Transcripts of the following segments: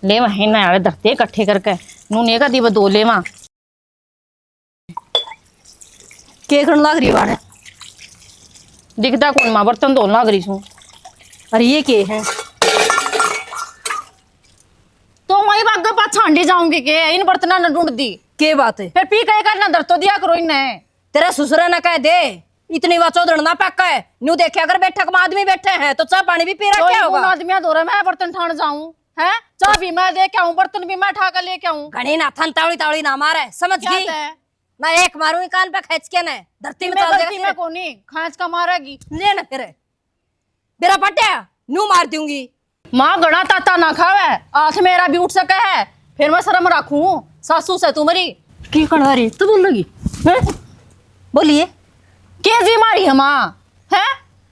ले वहीं ना यार धरते इकट्ठे करके नूने का दीवा दो ले वहां के करन लाग रही बाड़ दिखता कौन मां बर्तन धोने लाग रही छू। अरे ये के है तो वही बाग पाछा हांडी जाऊंगी के इन बर्तना न ढूंढ दी के बात है फिर पी कहे करना धर तो दिया करो इन्हें। तेरा ससुरा ना कह दे इतनी वाचो धड़ना पक्का है न्यू देखा अगर बैठक में आदमी बैठे हैं तो चाय पानी भी पी रहा क्या होगा। आदमी धो रहा मैं बर्तन ठाण जाऊं है चाय भी मैं दे के आऊं बर्तन भी मैं ठा कर लेके आऊं। घनी ना थन तावड़ी तावड़ी ना मारे समझ गई मैं एक मारूंगी कान पे खींच के ना धरती में चल धरती में कोनी खांच का मारेगी ले ना तेरे मेरा पट्या न्यू मार दूंगी। माँ गड़ा ताता ना खावे आंख मेरा भी उठ सके है फिर मैं शर्म रखूं सासू से तुम्हारी की करवा रही तू बोल लगी बोलिए के जी मारी है माँ है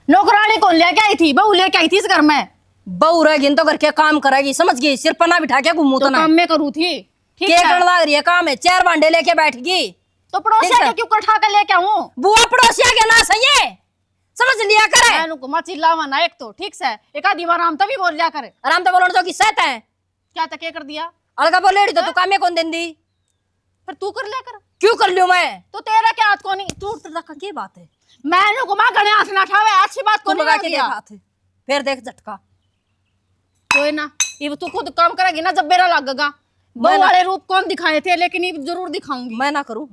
नौकरानी कौन लेके आई थी बहू लेके आई थी इस घर में। बहू रहेगी तो घर के काम करेगी समझ गई सिर पना बिठा के घूमू तो ना काम में करूँ थी ठीक के है करने लग रही है काम है 4 भांडे लेके बैठ गई तो पड़ोसिया के क्यों कर ठा कर लेके आऊं। बुआ पड़ोसिया के ना सही है समझ लिया करे मैंने को मत चिल्लावा ना एक तो ठीक से एक आधी बार आराम तभी बोल लिया करे आराम तो बोलने तो की सहत है क्या तक कर दिया अलगा बोले तो तू काम में कौन देंदी फिर तू कर लिया कर क्यों कर लियो मैं तो तेरा क्या हाथ को नहीं तू रखा की बात है मैंने को मां गणे हाथ ना उठावे अच्छी बात को तू नहीं लगा कर के दिया देख हाथ फिर देख झटका कोई ना ये तू खुद काम करेगी ना जब मेरा लगेगा बहू वाले रूप कौन दिखाए थे लेकिन ये जरूर दिखाऊंगी मैं ना करूं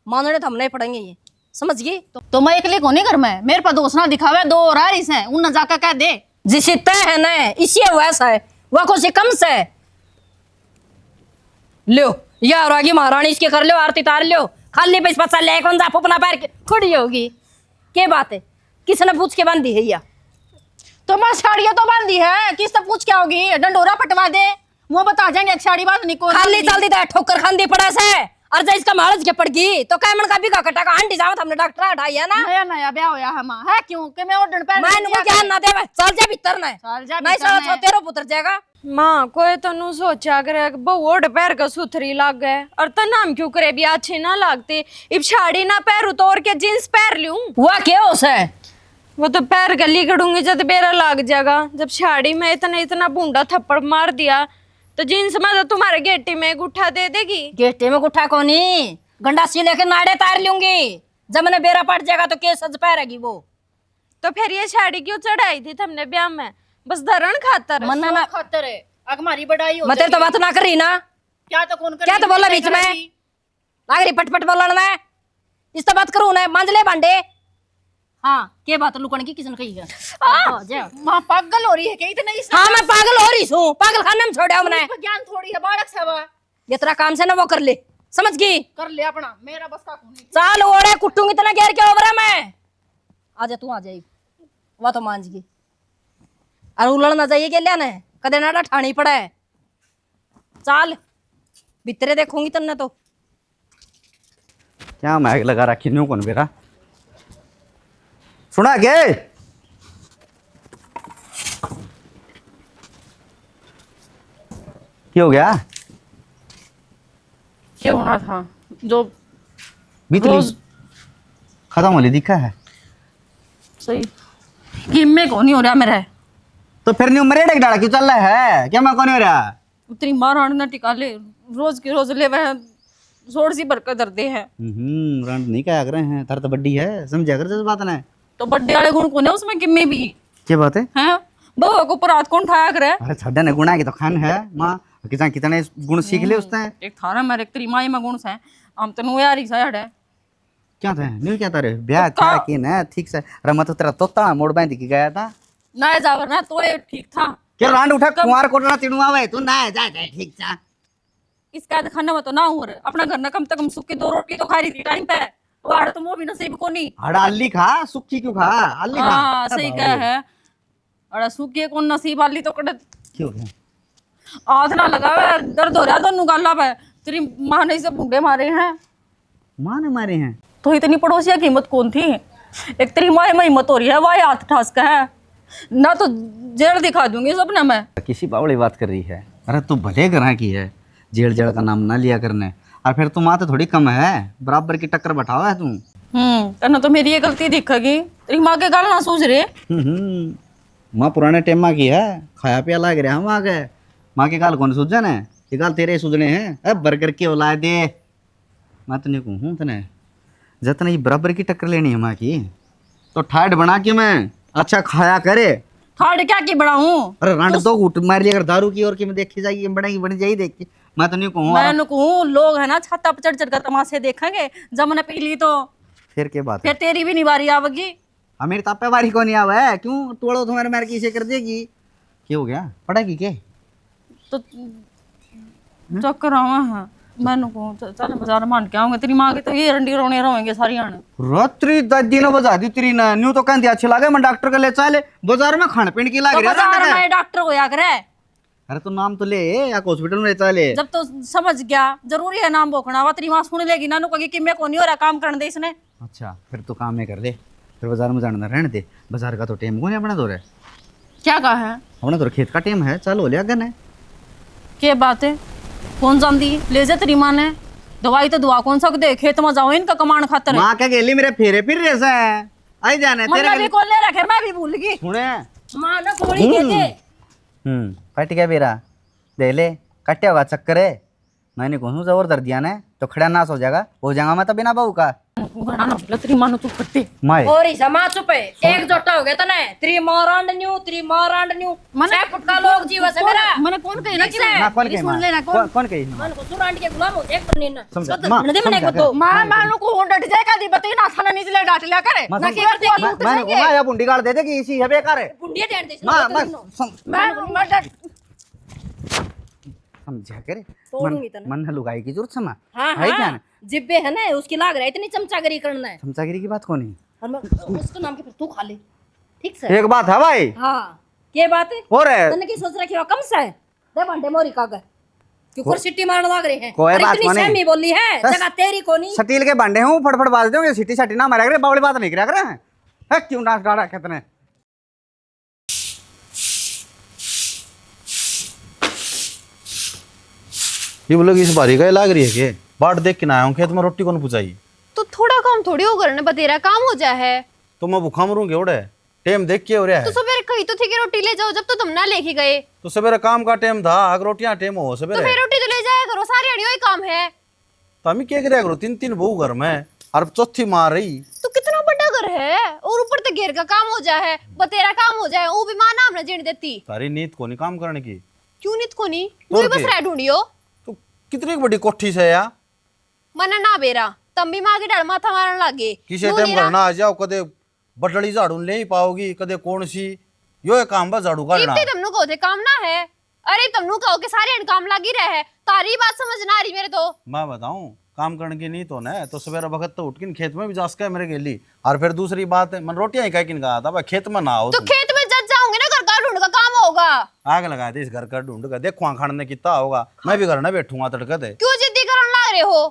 मानने तो हम नहीं पड़ेंगे ये समझ गई तो मैं अकेले को नहीं घर में मेरे पर दोस्त ना दिखावे दो और आ रही है उन जाकर कह दे जिसे तय है ना इसी वैसा है वह को से कम से लो यार आगे महारानी इसके कर लो आरती तार लो खाली पैसा पचा ले कौन जा अपना पैर के खड़ी होगी के बात है किसने पूछ के बांधी है या तो मां साड़ियां तो बांधी है किस से पूछ क्या होगी डंडोरा पटवा दे वो बता जाएंगे एक साड़ी बांध निको खाली चलती था ठोकर खांदी पड़ा से और जब इसका मालच के पड़ गई तो काय मन का भी का कटा का हंडी जावत हमने डॉक्टर हटाई है ना नया नया ब्याह होया है मां है क्यों कि मैं ओडन पैर मैं इनको क्या ना दे चल जा भीतर ना चल जा नहीं भीतर चल तेरो पुत्र जाएगा माँ कोई तो नु सोचा करे बहु पैर का सुथरी लाग गए और तो नाम क्यों करे भी अच्छे ना लागते इब साड़ी ना पैर उतोर के जींस पैर लूं हुआ क्या उसे वो तो पैर गली करूंगी जब बेरा लाग जाएगा जब साड़ी में इतना इतना बूंदा थप्पड़ मार दिया तो जींस में तो तुम्हारे गेटी में गुठा दे देगी गेटे में गुठा कोनी गंडासी लेके नाड़े तार लूंगी जब मैंने बेरा पड़ जाएगा तो केस सज पाएगी वो तो फिर ये साड़ी क्यों चढ़ाई थी तुमने ब्याह में बस धरण खातर मन्ना ना खातर है अग हमारी बड़ाई हो मैं तेरे तो बात ना कर रही ना क्या तो कौन कर क्या तो बोला बीच में लाग रही पटपट बोलने में इस तो बात करूं ना मांझ ले भांडे हाँ के बात लुकण की किसने कही है मां पागल हो रही है क्या इतना इस हाँ मैं पागल हो रही हूँ पागल खाने में छोड़ा हमने ज्ञान थोड़ी है बालक से वो ये तेरा काम से ना वो कर ले समझ गई कर ले अपना मेरा बस का खून चाल ओढ़े कुटूंगी इतना घेर के ओबरा मैं आजा तू आ जाएगी वह तो मान जी और उलड़ ना जाइए के लिया ना कदे नाटा ठाणी पड़ा है चाल भीतरे देखूंगी तन्ने तो क्या मैग लगा रखी न्यू कौन बेरा सुना के क्या हो गया क्या होना था जो बीतली रोज खत्म होली दिखा है सही गेम में कौन नहीं हो रहा मेरा तो फिर न्यू मरेडे की डाला क्यों चल रहा है क्या मैं कौन हो रहा उतनी मार ना टिका ले रोज के रोज ले वह जोर सी भरकर दर्दे है रंड नहीं क्या रहे हैं तार तो बड्डी है समझा कर बात ना तो बड्डे वाले गुण कौन है उसमें किम्मे भी क्या बात है हैं बहू को परात कौन ठाया करे अरे छड्डा ने गुणा की तो खान है माँ कितना कितने गुण सीख ले उसने एक थारा मेरे एक तेरी माई में गुण से हम तो नु यार ही साइड है क्या था न्यू क्या तारे ब्याह था कि ना ठीक से रमा तो तेरा तोता मोड़ बांध के गया था ना जावर ना तो ये ठीक था क्या रांड उठा कुंवार कोटरा तिणुआ वे तू ना जा ठीक था इसका खाना में तो ना हो रहा अपना घर ना कम से कम सूखी 2 रोटी तो खा रही थी टाइम पे वाड़ तो वो भी नसीब को नहीं हड़ा अल्ली खा सुक्की क्यों खा अल्ली खा हाँ सही कह है अरे सूखी कौन नसीब वाली तो कड़े क्यों गया हाथ ना लगा हुआ, दर्द हो रहा दोनों गाला पे तेरी माँ ने इसे बूढ़े मारे हैं माँ ने मारे हैं तो इतनी पड़ोसिया की हिम्मत कौन थी एक तेरी माँ में हिम्मत हो रही है वह हाथ ठास का है ना तो जेल दिखा दूंगी सपने में किसी बावड़ी बात कर रही है अरे तू भले करा की है जेल जेल का नाम ना लिया करने और फिर तू माँ तो थोड़ी कम है बराबर की टक्कर बैठाओ है तू करना तो मेरी ये गलती दिखेगी तेरी माँ के गाल ना सूझ रहे माँ पुराने टेमा की है खाया पिया लाग रहा हम आ गए माँ के गाल कौन सूझा ना, ये गाल तेरे सूझने हैं। अब बर्गर की औलाद दे, मैं तो नहीं कहूँ तने जितना ये बराबर की टक्कर लेनी है माँ की, तो ठाट बना के मैं अच्छा खाया करे। ठाड़ क्या की बढ़ाऊं? अरे रांड दो घूट मार लिया अगर दारू की और की में देखी जाएगी बनेगी बन जाएगी देख के, मैं तो नहीं कहूँ। मैं कहूँ लोग है ना छत्ता पर चढ़ चढ़ कर तमाशे देखेंगे, जब मैंने पी ली तो फिर के बात है, फिर तेरी भी नहीं बारी आवेगी। मेरी तापे बारी को नहीं आवा है, क्यों तोड़ो तुम्हारे मार की इसे कर देगी। क्या हो गया, पड़ेगी के? तो चक्कर आवा है। मैंने कहूँ चल बाजार मान के आऊंगे, तेरी माँ की तो ये रंडी रोने रहेंगे सारी आने। रात्रि दादी ने बजा दी तेरी ना, न्यू तो कहती अच्छी लागे, मैं डॉक्टर के ले चले बाजार में खाने पीने की लाग तो रही बाजार है। में डॉक्टर को या करे। अरे तो नाम तो ले या हॉस्पिटल में ले चले। जब तो समझ गया जरूरी है नाम बोखना, वा तेरी माँ सुन लेगी, नानू कहेगी कि मैं को नहीं हो रहा काम करने दे इसने। अच्छा फिर तो काम में कर दे, फिर बाजार में जाना रहने दे, बाजार का तो टाइम कौन है अपना तो, क्या कहा है? अपना तो खेत का टाइम है, चल हो लिया गन है। क्या बात है, कौन जानती ले जा तेरी माँ ने, दवाई तो दुआ कौन सकते, खेत में जाओ इनका कमाण खातर है। माँ क्या गेली मेरे फेरे फिर रैसा है, आई जाने तेरे मैं भी कौन ले रखे, मैं भी भूल गई। सुने माँ ना गोली कहते। कट गया बेरा, दे ले कट्टे होगा चक्कर है। मैंने कहूँ जबर दर्द दिया ना तो खड़ा नाश हो जाएगा मैं तो बिना बहू का। तेरी माँ चुप करते माए और इसा मां चुप है, एक जोटा हो गया तो ना तेरी मारांड न्यू मने फुटका लोग जीवा से मेरा मैंने कौन कही ना कि ना कौन कही सुन लेना माँ, कौन कही मन को सुरांड के गुलाम हो एक बनी ना समझा, तो माँ, नदे में समझा को तो माँ मानो को डट जाएगा दी बती ना थाना नीचे ले डांट लिया करे माँ, ना समझा, कि कर देगी माँ, मैंने कहा या बुंडी गाड़ दे देगी इसी है बेकार है। बुंडिया देन दे माँ मैं डट समझा करे तोड़ूंगी तो मन लुगाई की जरूरत समा हां है क्या हां जिब्बे है ना उसकी लाग रहा है, इतनी चमचागिरी करना है। चमचागिरी की बात कौन है? और मैं उसका नाम के फिर तू खा ले, ठीक से? एक बात है भाई, हां के बात है और है तने की सोच रखी हो कम से दे बंडे मोरी कागर क्यों कर सिटी मारने लाग रहे हैं। कोई अरे बात इतनी कोनी। सहमी बोली है जगह तेरी कोनी। स्टील के भांडे हूँ फटफट बाज दूंगे, सिटी सटी ना मारा करे, बावली बात नहीं करा करे है क्यों नाच डाड़ा कितने। ये बोलोगे इस बारी का लाग रही है के बाट देख के ना आया हूँ खेत में रोटी कौन पुचाई, तो थोड़ा काम थोड़ी हो करने बतेरा काम हो जाए है। तो मैं भूखा मरूंगे ओड़े टाइम देख के हो रहा तो है। सवेरे कही तो थी कि रोटी ले जाओ, जब तो तुम ना लेके गए तो सवेरे काम का टाइम था, अगर रोटियां टाइम हो तो सवेरे फिर रोटी तो ले जाया करो, सारी अड़ियो ही काम है। तो हम क्या करे करो, तीन तीन बहू घर में और चौथी मार रही। तो कितना बड़ा घर है और ऊपर से घेर का काम हो जाए है, बतेरा काम हो जाए, वो भी माँ नाम न जीण देती। तारी नीत को नहीं काम करने की, क्यों नित को नहीं और मुझे बस के? रह ढूंढियो तो कितनी बड़ी कोठी से या मना ना बेरा तम भी माँ के डर माथा मारन लागे। किसी टाइम घर ना आ जाओ, कदे बटड़ी झाड़ू ले ही पाओगी, कदे कौन सी यो काम बस झाड़ू काटना। इतने तुमनु कहो थे काम ना है, अरे तुमनु कहो के सारे काम लगी रहे, तारी बात समझ ना आ रही मेरे तो। मैं बताऊं काम करने की नहीं तो ना, तो सवेरे वक्त तो उठ के खेत में भी जा सके मेरे गेली। और फिर दूसरी बात है, मन रोटियां ही कह किन कहा था भाई खेत में ना आओ तो तुम। खेत में जज जाऊंगे ना, घर का ढूंढ का काम होगा। आग लगा दे इस घर का ढूंढ का, देखो खाने कितना होगा, मैं भी घर में बैठूंगा तड़के दे। क्यों जिद्दी करन ला रहे हो?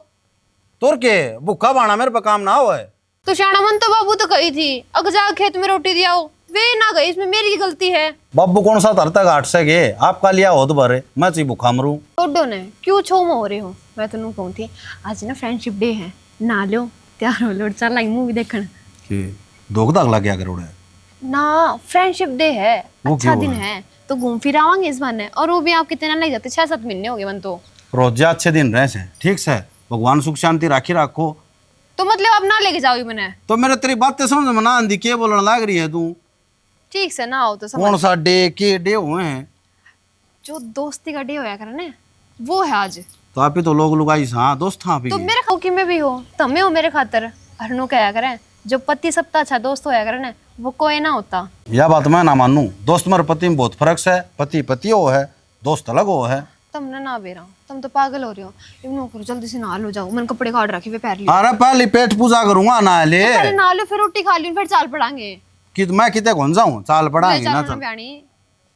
तोर के भूखा बाना मेरे पे काम ना हो है। तो शाना मन तो बाबू तो कही थी अगर जा खेत में रोटी दिया हो, वे ना गई, इसमें मेरी गलती है। बाबू कौन सा तरता घाट से गए, आपका लिया हो तो भरे, मैं चाहिए भूखा मरूं। छोड़ो ने क्यों छो हो रहे हो, मैं तो कहूँ थी आज ना फ्रेंडशिप डे है, ना लो तैयार हो लो चल आई मूवी देखने। कि धोख दाग लग गया करोड़े ना फ्रेंडशिप डे है, वो अच्छा क्यों दिन है? है तो घूम फिर आवांगे इस बहाने। और वो भी आप कितने लग जाते, 6-7 महीने हो गए मन तो। रोजा अच्छे दिन रहे से ठीक से, भगवान सुख शांति राखी रखो। तो मतलब अब ना लेके जाओगी मैंने? तो मेरे तेरी बातें समझ में ना आंधी, के बोलने लग रही है तू? ठीक से ना हो तो समझ। कौन सा डे के डे हुए हैं? जो दोस्ती का डे होया करे ना वो है आज। तो आप ही तो लोग लुगाई हाँ दोस्त हाँ तो मेरे खौकी में भी हो, तमे हो मेरे खातर। हरनो कहा करे जो पति सबका अच्छा दोस्त होया करे ना वो कोई ना होता। यह बात मैं ना मानू, दोस्त मेरे पति में बहुत फर्क है, पति पति हो है, दोस्त अलग हो है। तुम ना बेरा हूँ, तुम तो पागल हो रहे हो। इग्नोर करो, जल्दी से नहा लो जाओ, मैंने कपड़े काट रखे वे पैर लियो। अरे पहले पेट पूजा करूंगा ना ले, पहले नहा लो फिर रोटी खा ली फिर चाल पड़ांगे। कि मैं कितने घुन जाऊं, चाल पड़ाएंगे ना चल। ब्याणी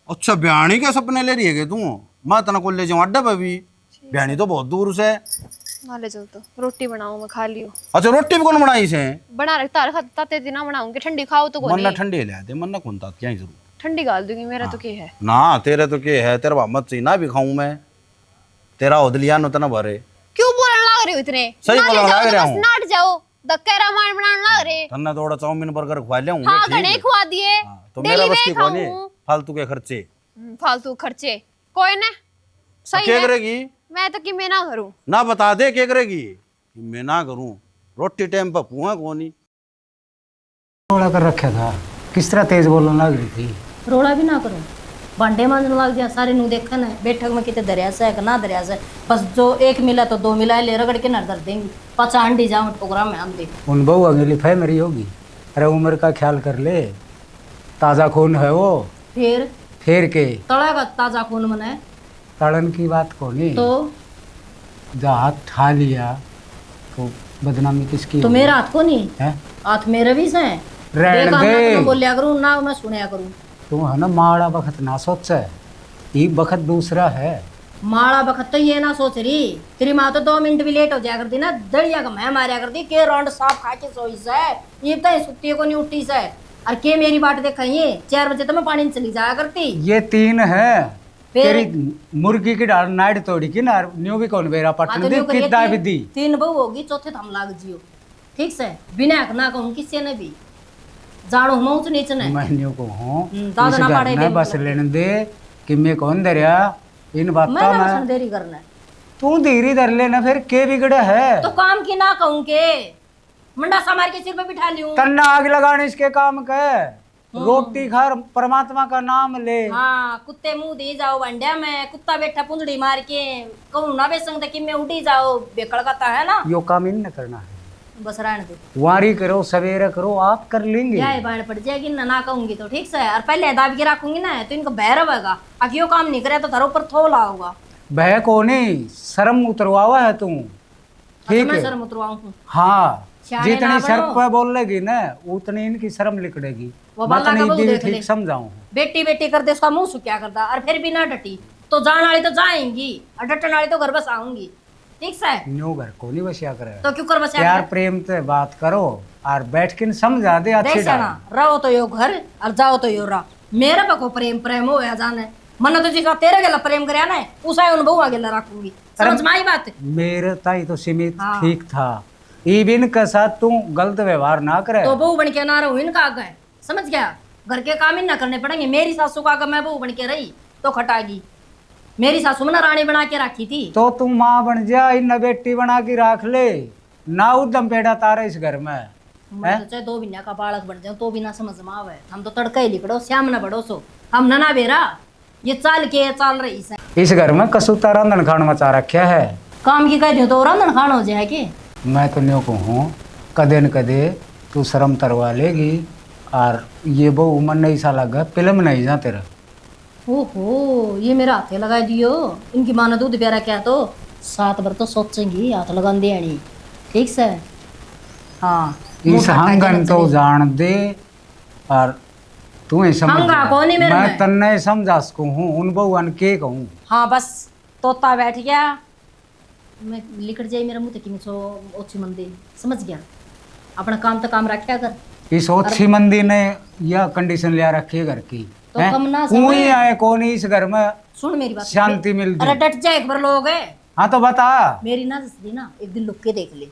अच्छा ब्याणी के सपने ले रही है तू? मैं तना को ले जाऊं अड्डा पे भी, ब्याणी तो बहुत दूर से। ले जाओ तो रोटी बनाओ मैं खा लियो। अच्छा रोटी भी कौन बनाई से? बना रखता ताते दिन बनाऊंगी, ठंडी खाओ तो कोई मन नहीं। ठंडी ले आते, मन कौन ता क्या जरूर ठंडी गाल दूंगी, मेरा तो क्या है ना। तेरे तो के है, तेरा मत चाहिए ना भी खाऊं मैं, तेरा उदलिया नो तना भरे। क्यों बोलने लग रहे हो इतने? सही बोलने लग रहा हूं। नाट जाओ धक्के रामायण बनाने लग रहे। तन्ना थोड़ा चाउमीन बर्गर खवा ले हूं हाँ ठीक घने है। खुआ दिए, हाँ, तो मेरा डेली बस वे की कौन है खाऊं। फालतू के खर्चे। फालतू खर्चे कोई ना, सही क्या है। करेगी? मैं तो कि मैं ना करूं। ना बता दे क्या करेगी कि मैं ना करूं। रोटी टाइम पर पुआ कोनी। रोड़ा कर रखा था, किस तरह तेज बोलने लग रही थी। रोड़ा भी ना करो, भांडे मांजने लग गया सारे नु देखन है। बैठक में कितने दरिया से है कि ना दरिया से, बस जो एक मिला तो दो मिला ले रगड़ के ना धर देंगी। पचा अंडी जाऊं प्रोग्राम में हम देख। उन बहू अगली फैमरी होगी। अरे उम्र का ख्याल कर ले, ताज़ा खून है वो। फिर के तड़ेगा ताजा खून मने तड़न की बात को नहीं तो जब हाथ ठा लिया तो बदनामी किसकी तो होगी? मेरा हाथ को नहीं है हाथ मेरे भी से रहने देखा ना दे। तो मैं बोलिया करूं ना मैं सुनया करूं। तू है ना माड़ा बखत ना सोच, ये बखत दूसरा है। माड़ा बखत तो ये ना सोच रही, तेरी माँ तो 2 मिनट भी लेट हो जाया करती ना, दड़िया का मैं मारिया करती के राउंड साफ खा के सोई से ये तो सुती को नहीं उठी से। और के मेरी बाट देखा ये 4 बजे तो मैं पानी में चली जाया करती। ये 3 है। फिर? तेरी मुर्गी की डाल नाइट तोड़ी की ना न्यू भी कौन बेरा हाँ पटन तो दी न्यू करिए, कितना भी दी। 3 बहू होगी, चौथे थम लाग जियो ठीक से। बिना ना कहूँ किसी ने भी जानो हम ऊंच नीच ने मैं न्यू को हूँ दादा इस ना घर पाड़े में दे बस लेने दे कि मैं कौन दरिया इन बात मैं का ना मैं बसन देरी करना है। तू धीरे धर लेना फिर के बिगड़ा है। तो काम की ना कहूँ के मंडा सा मार के सिर पे बिठा लियूं। तन्ना आग लगाने इसके काम का रोटी खा परमात्मा का नाम ले। हाँ कुत्ते मुंह दे जाओ वंड्या में, कुत्ता बैठा पुंजड़ी मार के कहूँ ना बेसंग कि मैं उठी जाओ बेकड़ का है ना। यो काम इन न करना है, बस रहने दे, वारी करो सवेरे करो आप कर लेंगे। यह बाण पड़ जाएगी ना कहूंगी तो ठीक से। और पहले दाब के रखूंगी ना तो इनको बहर होगा, आखिर यो काम नहीं करे तो थारो ऊपर थोला होगा। बह को नहीं शर्म उतरवावा है तू, ठीक मैं है। शर्म उतरवाऊं हूं। हाँ सियाने ना जितनी सर बनो। पे बोल लेगी ना उतनी इनकी शर्म निकलेगी। वो बात बाला का नहीं बहू दी देख ले। ठीक समझाऊं। बेटी बेटी कर दे उसका मुंह सुक्या करता और फिर भी ना डटी तो जान वाली तो जाएंगी और डटन वाली तो घर बस आऊंगी ठीक से। न्यू घर को नहीं बसिया करे, तो क्यों कर बस प्यार प्रेम से बात करो और बैठ के समझा दे अच्छी देख डाल। ना रहो तो यो घर और जाओ तो यो रहा। मेरे पको प्रेम प्रेम हो या जाने मन तो जिसका तेरे गेला प्रेम करे ना उसा उन बहुआ गेला रखूंगी। समझ में आई बात? मेरे ताई तो सीमित हाँ। ठीक था, इबिन के साथ तू गलत व्यवहार ना करे। तो बहू बन के ना रहूं इनका आगे समझ गया। घर के काम ही ना करने पड़ेंगे। मेरी सासू का आगे मैं बहू बन के रही तो खटागी। मेरी सासू में ना रानी बना के रखी थी। तो तू माँ बन जा, इन बेटी बना के रख ले ना उदम पेड़ा तारे इस घर में। मैं तो चाहे 2 महीने का बालक बन जाऊं तो भी ना समझ में आवे। हम तो तड़का ही लिखड़ो श्याम ना बड़ो सो हम ना बेरा ये चाल के चाल रही से। इस घर में कसूता रंधन खान मचा रखा है। काम की कह दूं तो रंधन खान हो जाए कि मैं तो न्यू को हूँ कदे न कदे तू शर्म तरवा लेगी। और ये वो उम्र नहीं सा लगा फिल्म नहीं जा तेरा। ओहो ये मेरा हाथे लगा दियो। इनकी माँ ने दूध प्यारा क्या तो 7 बार तो सोचेंगी हाथ लगा देनी ठीक से। हाँ इस हंगन तो जान दे और तू ही समझ हंगा जा। कौन है मेरे मैं में? तन्ने समझा सको हूँ उन बहुअन के कहूँ। हाँ बस तोता बैठ गया मैं लिखट जाई मेरा मुंह तक सो ओछी मंदी समझ गया। अपना काम तो काम रखा कर। इस ओछी मंदी ने यह कंडीशन लिया रखी है घर की। तो हैं? कम ना कोई समय। आए कौन इस घर में सुन मेरी बात शांति मिलती। अरे डट जा एक बार लोग है हाँ तो बता। मेरी ना जसदी ना एक दिन लुक के देख ले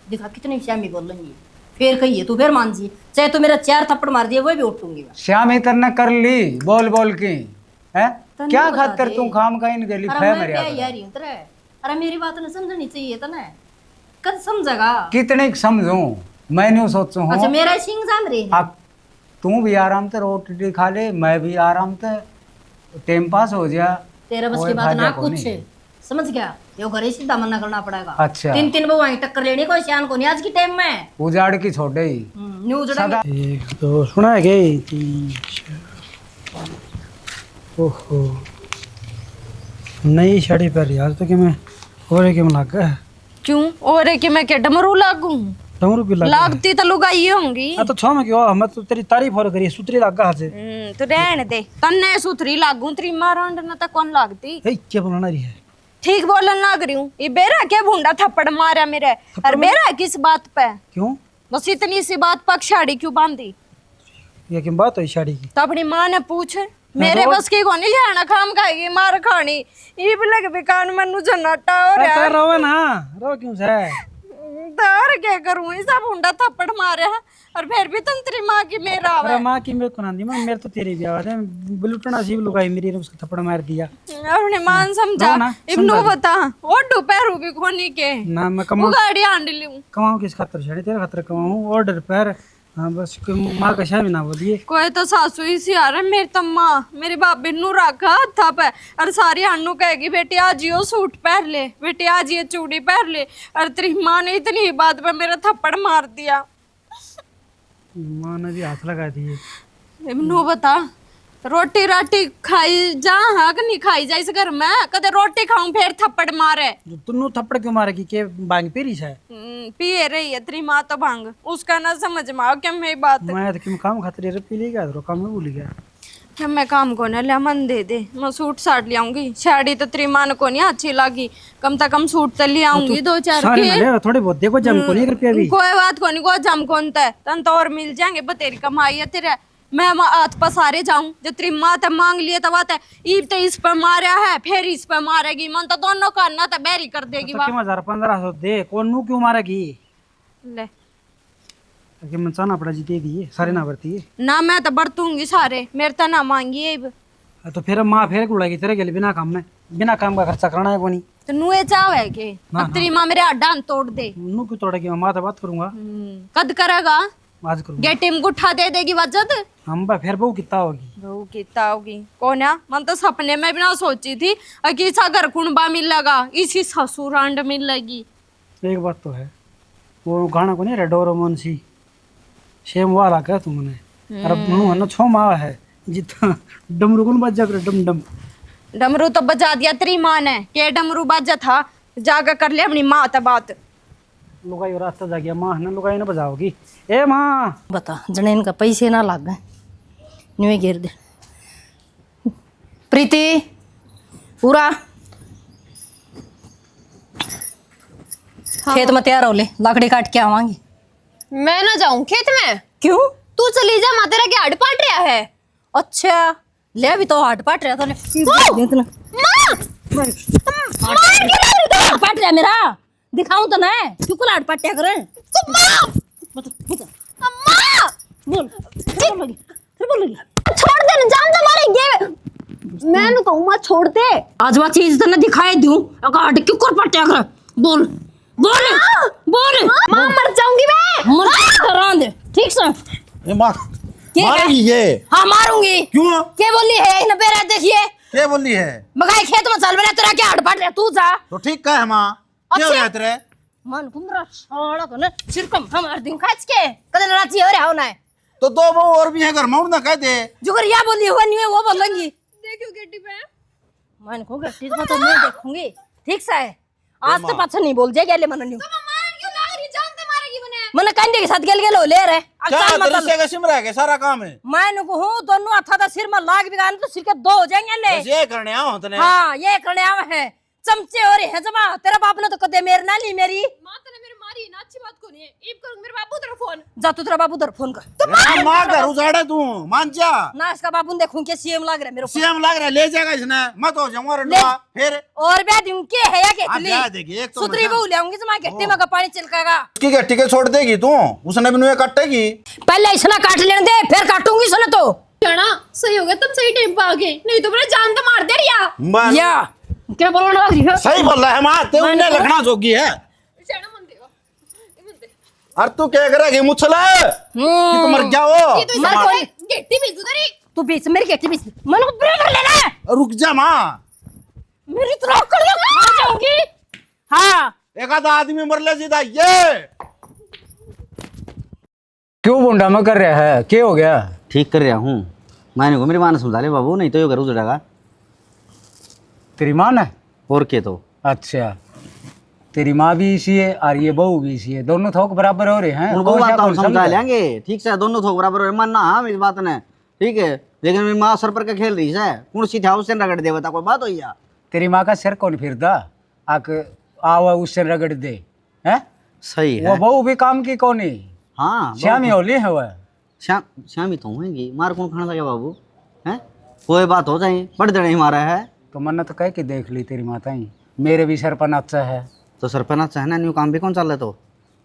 दिखा कितनी श्यामी बोल रही है। फिर कहिए तू फिर मान जी चाहे तू मेरा 4 थप्पड़ मार दिए वो भी उठूंगी मैं। श्याम ही तरने कर ली बोल बोल की है तन्ने क्या बता खातर दे। तू खाम का इन गली अरे फै मैं मेरे क्या आगे। यार यूं तेरे अरे मेरी बात ने समझनी चाहिए था ना कद समझेगा। कितने समझूं मैं नहीं सोचू हूँ। अच्छा मेरा सिंह जाम रे अब तू भी आराम से रोटी खा ले मैं भी आराम से टाइम पास हो जा। तेरा बस कोई की बात फायदा ना को कुछ नहीं। समझ गया। यो घरे सीधा मना करना पड़ेगा। अच्छा। 3 बहु आई टक्कर लेनी कोई सियान को नहीं आज की टाइम में। उजाड़ की छोड़े ही न्यूज सदा 1 2 सुना है कि 3 4 ओहो नई साड़ी पहन यार तो कि मैं और के में लग गया क्यों और है कि मैं क्या डमरू लागू डमरू भी लग लागती तो लुगाई होंगी। तो छो में क्यों मैं तो तेरी तारीफ और करी सुतरी लग गया से तो रहने दे तन्ने सुथरी लागू तेरी मारंड न तक कौन लागती। हे क्या बोलना रही है ठीक बोलन लाग रही हूँ। ये बेरा क्या भूंडा थप्पड़ मारा मेरे और बेरा किस बात पे क्यों बस इतनी सी बात पक साड़ी क्यों बांधी ये क्या बात हुई साड़ी की तो अपनी माँ ने पूछ मेरे बस की कोनी जाना खाम खाएगी मार खानी ये भी लग बेकान मनु जन्नाटा हो रहा अरे रो ना रो क्यों से और क्या करूं, ऐसा भूंडा थप्पड़ मारे और फिर भी तुम तेरी माँ की मेरा आवे। अरे माँ की मेरे को ना दी मैं मेरे तो तेरी भी आवाज है बुलटना सी लुगाई मेरी ने उसको थप्पड़ मार दिया अपने मान समझा ना, इब्नू समझा। बता वो दोपहर भी खोनी के ना मैं वो कमाऊँ गाड़ी आंड लूं। कमाऊँ किस खातर छेड़े तेरे खातर कमाऊँ ऑर्डर पर। हाँ बस माँ का शाह भी ना बोलिए। कोई तो सासू ही सी आ रहा है, मेरी तम्मा मेरी भाभी नू रखा हथा पे और सारी अनु कहेगी बेटी आज यो सूट पहन ले, बेटी आज ये चूड़ी पहन ले, और तेरी माँ ने इतनी ही बात पे मेरा थप्पड़ मार दिया। माँ ने भी हाथ लगा दिए। इब्नू बता रोटी राटी खाई जा हाँ कि नहीं खाई जा इस घर में, कदे रोटी खाऊं फिर थप्पड़ मारे। तुन्नू थप्पड़ क्यों मारेगी के बांग पेरी है। पिए रही है तेरी माँ तो भांग, उसका ना समझ में आओ क्या मेरी बात। मैं तो क्यों काम खातिर रे पी ले गया तो काम में भूल गया। क्या मैं काम को ना लिया मन दे दे, मैं सूट साट ले आऊंगी, साड़ी तो तेरी माँ को नहीं अच्छी लगी, कम से कम सूट तो ले आऊंगी दो चार सारे के। ना ले थोड़े बहुत देखो जम को नहीं रुपया भी। कोई बात को नहीं, कोई जम कौन है तन तो और मिल जाएंगे बतेरी कमाई है तेरे। मैं हाथ पसारे जाऊं जो तेरी माँ ते मांग लिए तो बात है ईब तो इस पर मारा है फिर इस पर मारेगी, मन तो दोनों का ना तो बैरी कर देगी। तो क्यों 1500 दे कौन नू क्यों मारेगी ले कि मन चाना पड़ा जी देगी ये सारे ना भरती है। ना मैं तो बरतूंगी सारे, मेरे तो ना मांगी अब। तो फिर माँ फिर गुड़ाएगी तेरे के लिए बिना काम में, बिना काम का खर्चा करना है कोनी। तो नुए चाव है के अब तेरी माँ मेरे हड्डां तोड़ दे। नू क्यों तोड़ेगी मैं माँ तो बात करूंगा कद करेगा आज करूंगा। गेटी में गुठा दे देगी वजद हम बा फिर बहु कितना होगी। बहू कितना होगी कौन है, मन तो सपने में भी ना सोची थी कि ऐसा घर कुंबा मिलेगा, इसी ससुरांड मिलेगी। एक बात तो है वो गाना को नहीं रे डोरेमोन सी सेम वाला कह तुमने अरे मनु है ना 6 माह है जितना डमरू कौन बज जा डम डम। डमरू तो बजा दिया तेरी माँ ने, के डमरू बाजा था जाकर कर ले अपनी माँ तो बात। लुगाई और रास्ता जा गया माँ ना लुगाई ना बजाओगी ए माँ। बता जने इनका पैसे ना लाग गए न्यू गिर दे। प्रीति पूरा खेत में तैयार हो ले लकड़ी काट के आवांगी। मैं ना जाऊं खेत में, क्यों? तू चली जा, माँ तेरा क्या हड पाट रहा है। अच्छा ले अभी तो हाथ पाट रहा था इतना हाथ पाट रहा मेरा दिखाऊं तो ना क्यों हाथ पाट्या करे बोल फिर बोलोगी छोड़ दे ना, जान जा मारेंगे। मैं नु कहूं माँ छोड़ दे। आज वो चीज तो ना दिखाई दूं अगर हाथ क्यों कर पाट्या करे बोल बोल बोल माँ मर जाऊंगी मैं। मर दे ठीक से ये माँ क्या है? मारेगी ये हाँ मारूंगी। क्यों क्या बोली है न बेरा देखिए क्या बोली है? मगाई खेत में चल बेरा तेरा क्या हाथ पाट रहा तू जा तो ठीक कह है माँ क्या हो रहा है तेरे? मन कुमरा साला को ना सिर कम हमार दिन खाच के कदे राची हो रहा हो ना तो 2 बहू और भी है घर में उड़ना कह दे। जुगर या बोली हुआ नहीं है वो बोलेंगी देखियो गेटी पे मन को गट्टी में तो मैं देखूंगी ठीक से है आज तो पाछा नहीं बोल जाएगा ले मन न्यू मन कंधे के साथ गेल गेलो ले रे क्या अक्सर तेरे मतलब से कैसे मरा के सारा काम है? मैं को हूं दोनों हाथा दा सिर में लाग भी गाने तो सिर के 2 हो जाएंगे ले। बस ये करने आओ तने। हां ये करने आवे है चमचे हो रहे हैं जमा तेरा बाप ने तो कदे मेर ना ली मेरी माँ तने मेरी मारी ना अच्छी बात को नहीं है, ईब करूंगी मेरे बापू तेरा फोन। जा तू तेरा बाबू उधर फोन कर तेरा माँ घर उजाड़े तू मान जा। ना इसका बाबू देखूं के सीएम लाग रहा है मेरे को सीएम लग रहा है ले जाएगा इसने मत हो जाऊंगा रंडा फिर और बे दिन के है या आज केतली जा देगी एक तो सुतरी बहू ले आऊंगी जमा गट्टी में का पानी चिलकाएगा उसकी गट्टी के छोड़ देगी तू उसने भी नुए काटेगी। पहले इसना काट लेने दे फिर काटूंगी इसने तो जाना सही हो गया, तुम सही टाइम पे आ गए, नहीं तो मेरा जान तो मार दे रिया। बस, या क्या बोलना लग रही है सही बोल रहा है माँ ते उन्हें लखना जोगी है। जाना मन देगा और तू क्या करेगी मुछला कि तू मर जाओ। मर कोई गेटी भेज उधर ही। तू बीच मेरी गट्टी बीच मन को बराबर लेना रुक जा माँ मेरी तरह कर दे खा जाऊंगी। हाँ एक आधा आदमी मर ले सीधा ये क्यों बुंडा में कर रहा है क्या हो गया। ठीक कर रहा हूँ मैंने को मेरी माँ ने समझा ले बाबू नहीं तो ये घर उजड़ेगा। तेरी माँ ने और क्या तो अच्छा तेरी माँ भी इसी है और ये बहू भी इसी है, दोनों थोक बराबर हो रहे हैं। उनको कौन सा बात हम कौन समझा समझा? लेंगे ठीक से दोनों थोक बराबर हो मानना हाँ इस बात ने ठीक है लेकिन मेरी माँ सर पर के खेल रही है कौन सी था उससे रगड़ दे बता कोई बात हो या तेरी माँ का सिर कौन फिरदा आक आवा उससे रगड़ दे हैं। सही वो है बहू भी काम की कौन है हाँ श्यामी होली है वह। श्याम ही तो होंगी मार कौन खाना था बाबू हैं कोई बात हो जाए बड़ देने ही मारा है तो मन्ना तो कह के देख ली तेरी माता ही मेरे भी सर पर अच्छा है तो सरपना चाहना न्यू काम भी कौन चल रहा तो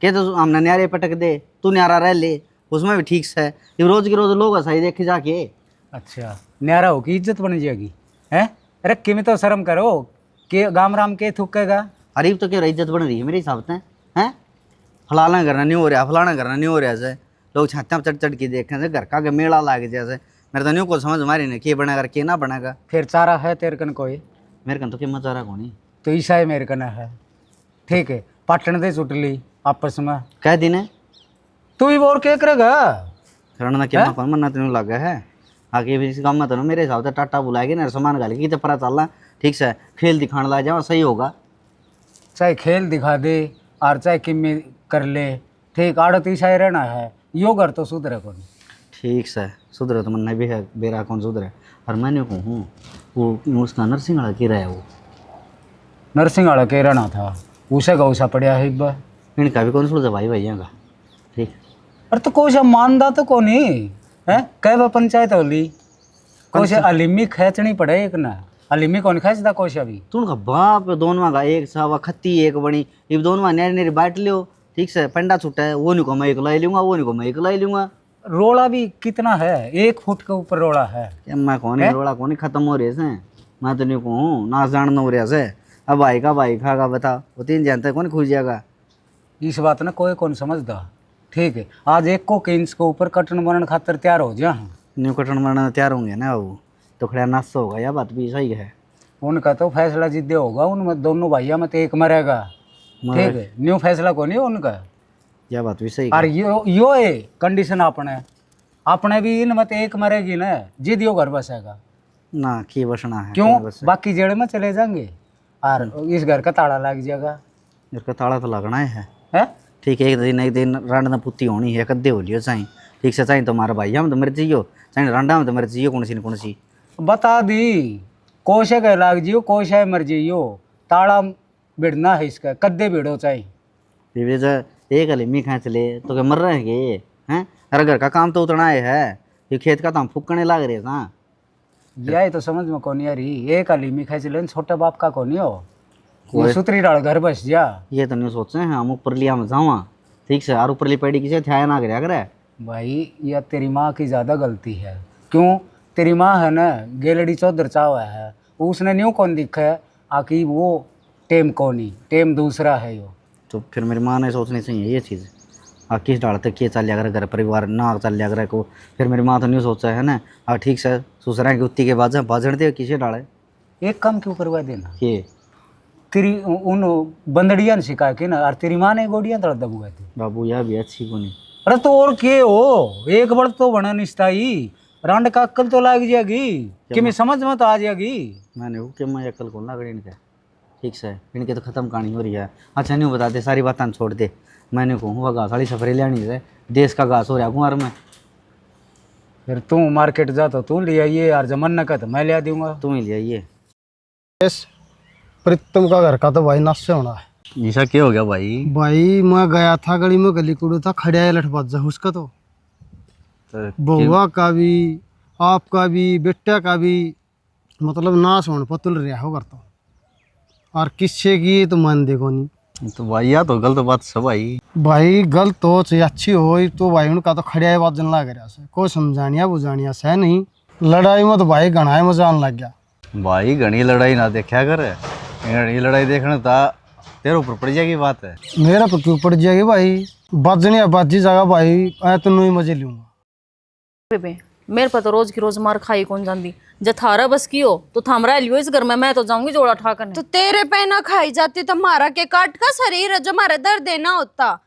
के तो हमने न्यारे पटक दे, तू न्यारा रह ले, उसमें भी ठीक से। ये रोज के रोज लोग सही देखे जाके। अच्छा, न्यारा हो की इज्जत बन जाएगी है? रक्की में तो शर्म करो कि गाम राम के थूकेगा। अरीब तो क्या इज्जत बन रही है मेरे हिसाब से हैं? फलाना करना नहीं हो रहा, फलाना करना नहीं हो रहा से लोग छात्या चढ़ चढ़ के देखें से घर का के मेला लागे जैसे। मेरे तो नहीं को समझ मारी ने के बनेगा के ना बनेगा। फिर चारा है तेरे कन कोई? मेरे कन तो के मजा रहा कोनी। तो ईसा है मेरे कन है, ठीक है। पाटन दे चुटली आपस में कह दिन है तू ही बोर के करेगा करना क्या कौन मन्ना तेन लगा है आगे भी इस काम में तो ना मेरे हिसाब से टाटा बुलाएगी ना सामान गाली की तो पता चलना ठीक से खेल दिखाने ला जाओ सही होगा। चाहे खेल दिखा दे और चाहे किम्मी कर ले, ठीक। आड़त ईसा ही रहना है, यो घर तो सुधरे कौन। ठीक से सुधरे तो मन भी है, बेरा कौन सुधरे। और मैंने कहूँ वो उसका नरसिंह वाला की रहा है, वो नरसिंह वाला के रहना था, उसे का उसा पड़ा है इब्बा। इनका भी कौन सुलझा भाई भैया का, ठीक। अरे तो कोई मानदा तो कौन ही है, कह पंचायत होली कोई अलिमी खेचनी पड़े एक ना, अलिमी कौन खेचता कोई अभी। तू उनका बाप दोनों का एक सावा खत्ती एक बनी, ये दोनों नेरी नेरी बांट लियो, ठीक से। पंडा छुट्टा है, वो नहीं को मैं एक लाई लूंगा, वो नहीं को मैं एक लाई लूंगा। रोड़ा भी कितना है, 1 फुट के ऊपर रोड़ा है। मैं कौन रोड़ा कौन खत्म हो रहे से, मैं तो नहीं कहूँ नाच जान हो रहा से। अब भाई खागा बता, वो 3 जानते कौन खुज जाएगा। इस बात ना कोई कौन समझदा, ठीक है। आज 1 इंच के ऊपर कटन बनने खातर तैयार हो जा, न्यू कटन बनाने तैयार होंगे ना वो तो खड़ा नाश्ता होगा, या बात भी सही है। उनका तो फैसला जिद्दे होगा, उनमें दोनों भाइयों में तो एक मरेगा, ठीक है। न्यू फैसला कौन है उनका, यह बात भी सही और यो है कंडीशन अपने भी इन मत एक मरेगी ना, जिद यो घर बसेगा ना की बसना है। क्यों, बाकी जेड़ में चले जाएंगे और इस घर का ताला लग जाएगा। घर का ताला तो लगना है हैं? ठीक है। एक दिन रांडना पुत्ती होनी है, कद्दे हो लियो चाहे, ठीक से। चाहे तो हमारा भाई हम तो मर जियो, चाहे रांडा में तो मर जियो, कौन सी बता दी कोशे का लाग जियो, कोशे मर जियो, ताला बिड़ना है इसका, कद्दे बिड़ो चाहिए। एक अलिमी खींच ले तो क्या मर रहे हैं? अरे घर का काम तो उतना है, ये खेत का तो हम फूकने लग रहे हैं। यही तो समझ में कौन यारी, एक अलीमी खाई चले छोटे बाप का कौन हो, वो सुतरी डाल घर बस जा। ये तो नहीं सोच रहे हैं हम ऊपर लिया में जावा, ठीक से। और ऊपर ली पैड़ी किसे ध्यान ना करे करे भाई, यह तेरी माँ की ज़्यादा गलती है। क्यों, तेरी माँ है ना गेलड़ी चौधर चावा है, उसने न्यू कौन दिखा है आकि वो टेम कौन ही, टेम दूसरा है यो। तो फिर मेरी माँ ने सोचनी चाहिए ये चीज़, किस डाल तक ये चल जाकर घर परिवार ना चल जाकर को। फिर मेरी माँ तो नहीं सोचा है ना, और ठीक से ससुरा की उत्ती के बाद बाजन दे किसे डाले। एक काम क्यों करवा देना, ये तेरी उन बंदड़िया ने सिखा के ना, और तेरी माँ ने गोड़ियाँ तड़ दबुआ थी। बाबू यह भी अच्छी को नहीं। अरे तो और के हो, एक बार तो बना निस्ताई, रांड का अक्कल तो लग जाएगी कि मैं समझ में तो आ जाएगी। मैंने वो कि मैं अक्ल को ना करी इनके, ठीक से। इनके तो ख़त्म कहानी हो रही है। अच्छा नहीं बता दे, सारी बात छोड़ दे। मैंने कहूँ वह घास वाली सफरी लेनी है, देश का घास हो रहा कुमार में। फिर तू मार्केट जा तो तू ले आइए, और जमन का तो मैं ले आ दूंगा, तुम ही ले आइए। प्रीतम का घर का तो भाई नस से होना है। ऐसा क्या हो गया भाई? भाई मैं गया था गली में, गली कूड़ा था, खड़िया लठ बाजा उसका तो बउआ का भी, आपका भी, बेटा का भी, मतलब नाश होने पर तुल रहा हो करता। और किससे की तो मन देखो नहीं। तो भाई या तो गलत बात सब भाई गलत हो चाहे अच्छी हो, तो भाई उनका तो खड़िया बाजन लग रहा से, कोई समझानिया बुझानिया से नहीं। लड़ाई में तो भाई घना मजा आने लग गया। भाई घनी लड़ाई ना देखा कर, घनी लड़ाई देखने ता तेरे ऊपर पड़ जाएगी बात है। मेरा पर क्यों पड़ जाएगी भाई, बजने बाजी जगह भाई मैं तो नहीं मजे लूंगा। बेबे मेरे पर तो रोज की रोज मार खाई कौन जाती, जब थारा बस की हो तो थामरा लियो इस घर में, मैं तो जाऊंगी जोड़ा ठा करने। तो तेरे पे ना खाई जाती तो हमारा के काट का शरीर है जो हमारा दर्द देना होता,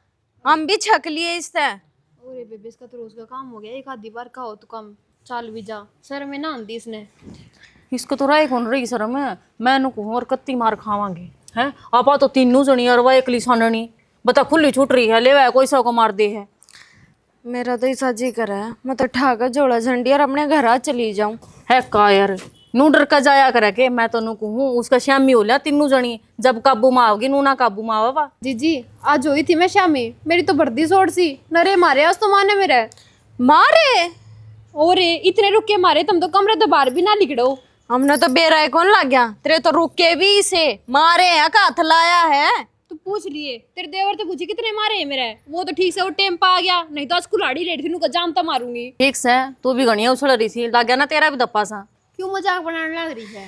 हम भी छक लिए इससे। अरे बेबे इसका तो रोज का काम हो गया, एक आधी बार खाओ तो कम चाल भी जा। सर में ना आंदी इसने, इसको तो राय कौन रही शर्म है। मैं नु कहूँ और कत्ती मार खावांगे हैं, आपा तो तीनों जनी और वह एकली साननी बता खुली छूट रही है, ले वह कोई सौ को मार दे है। मेरा तो ऐसा जी कर है मैं तो ठाकर जोड़ा झंडी और अपने घर आ चली जाऊं। है का यार नू डर का जाया करे के, मैं तो नू कहूँ उसका श्यामी हो लिया तीनों जनी, जब काबू में आओगी नू ना काबू में आवा। जीजी आज हुई थी मैं शामी, मेरी तो बर्दी सोड़ सी नरे मारे आज तो माने मेरे मारे और इतने रुके मारे, तुम तो कमरे तो बाहर भी ना निकलो। हमने तो बेराय कौन लग गया, तेरे तो रुके भी इसे मारे हैं का हाथ लाया है। तो पूछ लिए तेरे देवर तो पूछे कितने मारे हैं मेरे, वो तो ठीक से वो टेम पा गया, नहीं तो आज कुल्हाड़ी रेट फिर उनका जाम तो मारूंगी। ठीक से तू भी घनिया उछल रही थी, लग गया ना तेरा भी दप्पा सा। क्यों मजाक बनाने लग रही है?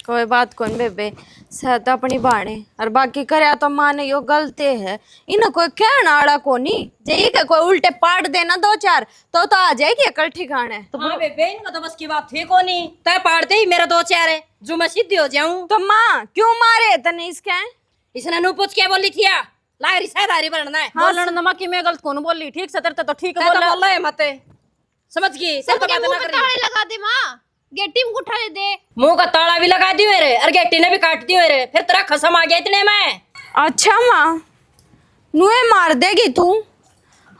कोई बात कौन बेबे, सहता अपनी बाणे और बाकी करया तो माने यो गलते है, इन कोई कहना आड़ा कोनी जे के कोई उल्टे पाट देना दो चार तो आ जाएगी अकल ठिकाने। तो हाँ बेबे, इनका तो बस की बात थी को नहीं, तय पाड़ते ही मेरा 2 4 है जो मैं सीधी हो जाऊं। तो माँ क्यों मारे तने इसके? इसने नु पूछ के बोली थी लारी सहदारी बनना है। बोलन नमा कि मैं गलत कौन बोली, ठीक से तेरे तो ठीक तय बोल तो बोल रहे मते समझ गई, सब तो बात ना कर रही। लगा दे माँ, गेटी में उठा दे। मुंह का ताला भी लगा दियो रे और गेटी ने भी काट दियो रे, फिर तेरा खसम आ गया इतने में। अच्छा माँ नुए मार देगी तू,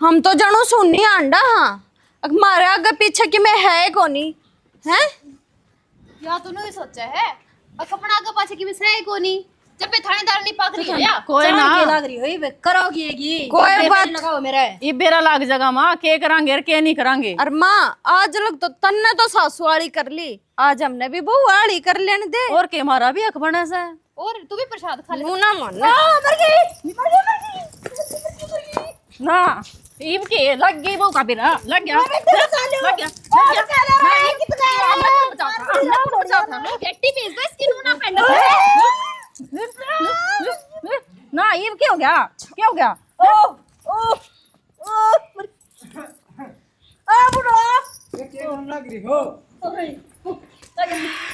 हम तो जानू सुननी आंडा। हाँ मारे आगे पीछे कि मैं है कोनी है या तूने ये सोचा है और कपड़ा आगे पाछे की मिसराई कोनी, जब पे थानेदार नहीं पाक रही है। कोई ना लग रही हुई बे करोगी येगी, कोई बात लगाओ मेरा ये बेरा लाग जाएगा माँ, के करांगे और के नहीं करांगे। और माँ आज लोग तो तन्ने तो सासू वाली कर ली, आज हमने भी बहू वाली कर लेने दे। और के मारा भी अख बने से और तू भी प्रसाद खा ले। मुंह ना मन ना ईब के लग गई बहू का बेरा, लग गया लग गया गेटी भेज दो इसकी नूना पेंडा। ना ईब क्या हो गया, क्या हो गया?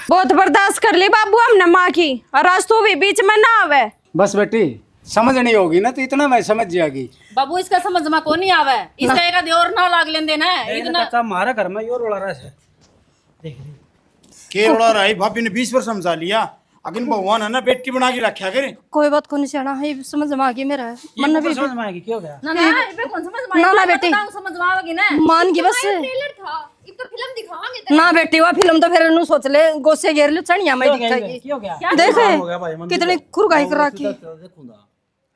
बहुत बर्दाश्त कर ली बाबू हमने माँ की, और आज तू भी बीच में ना आवे। बस बेटी समझ नहीं होगी ना तो इतना मैं समझ जाएगी। बाबू इसका समझ में कौन नहीं आवे, इसका एक देवर ना लाग लेंदे ना इतना। चाचा हमारा घर में योर उड़ा रहा है, देख रही के उड़ा रहा है, भाभी ने 20 बार समझा लिया, अगिन भगवान है ना बेटी बना के रखा करे। कोई बात को नहीं जाना है, समझ में आ गई मेरा मन भी समझ में आएगी क्या हो गया। ना ना इबे कौन समझ में ना, ना आएगा, बेटी। बताऊं समझ में आवेगी ना। मान की बस ट्रेलर था, अब तो फिल्म दिखावांगे। ना बेटी वो फिल्म तो फिर नु सोच ले गोसे घेर ले चढ़िया मैं दिखाएगी। क्या हो गया? देखे कितनी कुरगाई कर रखी।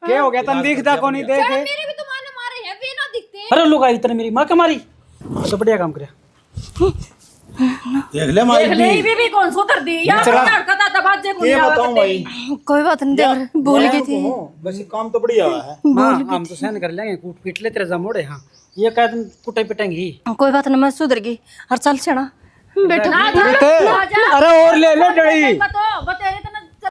क्या हो गया तन दिखता को नहीं देखे। मेरे भी तो माने मारे हैं, वे ना दिखते। अरे लोग आई तेरे मेरी माँ का मारी तो बढ़िया काम करे। देख ले मारी देख ले ये भी कौन सुधर दी यार, हरकत आता बाजे को नहीं ये बताऊं आवे। भाई, कोई बात नहीं देवर भूल गई थी। बस काम तो बढ़िया है। हाँ हम तो सहन कर लेंगे, कूट पीट ले तेरे जमोड़े। हाँ ये कह दिन कुटाई पिटेंगी। कोई बात नहीं मैं सुधर गई। हर चल चढ़ा बेटा बेटे अरे और ले लो डड़ी। तो